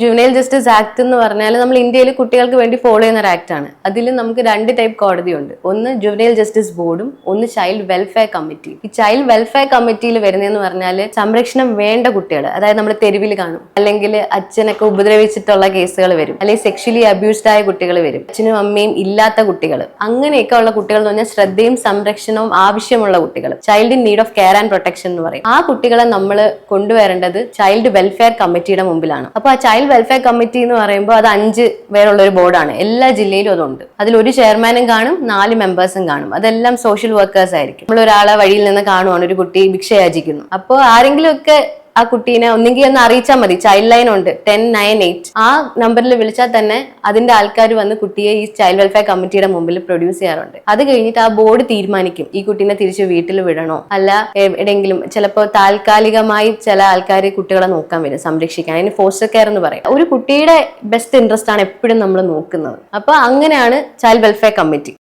Juvenile justice act എന്ന് പറഞ്ഞാൽ നമ്മൾ ഇന്ത്യയിൽ കുട്ടികൾക്ക് വേണ്ടി ഫോളോ ചെയ്യുന്ന ഒരു ആക്ട് ആണ്. അതിൽ നമുക്ക് രണ്ട് ടൈപ്പ് കോടതിയുണ്ട്. ഒന്ന് ജുവനൈൽ ജസ്റ്റിസ് ബോർഡും ഒന്ന് ചൈൽഡ് വെൽഫെയർ കമ്മിറ്റി. ഈ ചൈൽഡ് വെൽഫെയർ കമ്മിറ്റിയിൽ വരുന്നതെന്ന് പറഞ്ഞാൽ സംരക്ഷണം വേണ്ട കുട്ടികൾ, അതായത് നമ്മൾ തെരുവിൽ കാണും, അല്ലെങ്കിൽ അച്ഛനൊക്കെ ഉപദ്രവിച്ചിട്ടുള്ള കേസുകൾ വരും, അല്ലെങ്കിൽ സെക്ഷലി അബ്യൂസ്ഡ് ആയ കുട്ടികൾ വരും, അച്ഛനും അമ്മയും ഇല്ലാത്ത കുട്ടികൾ, അങ്ങനെയൊക്കെ ഉള്ള കുട്ടികൾ എന്ന് പറഞ്ഞാൽ ശ്രദ്ധയും സംരക്ഷണവും ആവശ്യമുള്ള കുട്ടികൾ, child in need of care and protection എന്ന് പറയും. ആ കുട്ടികളെ നമ്മൾ കൊണ്ടുവരേണ്ടത് ചൈൽഡ് വെൽഫെയർ കമ്മിറ്റിയുടെ മുമ്പിലാണ്. അപ്പൊ ആ ചൈൽഡ് വെൽഫെയർ കമ്മിറ്റി എന്ന് പറയുമ്പോൾ അത് 5 പേരുള്ള ഒരു ബോർഡാണ്. എല്ലാ ജില്ലയിലും അതുണ്ട്. അതിൽ ഒരു ചെയർമാനും കാണും, 4 മെമ്പേഴ്സും കാണും. അതെല്ലാം സോഷ്യൽ വർക്കേഴ്സ് ആയിരിക്കും. നമ്മൾ ഒരാളെ വഴിയിൽ നിന്ന് കാണുവാണ്, ഒരു കുട്ടി ഭിക്ഷ യാചിക്കുന്നു, അപ്പോൾ ആരെങ്കിലും ഒക്കെ ആ കുട്ടീനെ ഒന്നെങ്കിൽ ഒന്ന് അറിയിച്ചാൽ മതി. ചൈൽഡ് ലൈൻ ഉണ്ട് 1098, ആ നമ്പറിൽ വിളിച്ചാൽ തന്നെ അതിന്റെ ആൾക്കാർ വന്ന് കുട്ടിയെ ഈ ചൈൽഡ് വെൽഫെയർ കമ്മിറ്റിയുടെ മുമ്പിൽ പ്രൊഡ്യൂസ് ചെയ്യാറുണ്ട്. അത് കഴിഞ്ഞിട്ട് ആ ബോർഡ് തീരുമാനിക്കും ഈ കുട്ടീനെ തിരിച്ച് വീട്ടിൽ വിടണോ, അല്ല എവിടെയെങ്കിലും ചിലപ്പോൾ താൽക്കാലികമായി ചില ആൾക്കാർ കുട്ടികളെ നോക്കാൻ വരും, സംരക്ഷിക്കാൻ. അതിന് ഫോസ്റ്റർ കെയർ എന്ന് പറയും. ഒരു കുട്ടിയുടെ ബെസ്റ്റ് ഇൻട്രസ്റ്റ് ആണ് എപ്പോഴും നമ്മൾ നോക്കുന്നത്. അപ്പൊ അങ്ങനെയാണ് ചൈൽഡ് വെൽഫെയർ കമ്മിറ്റി.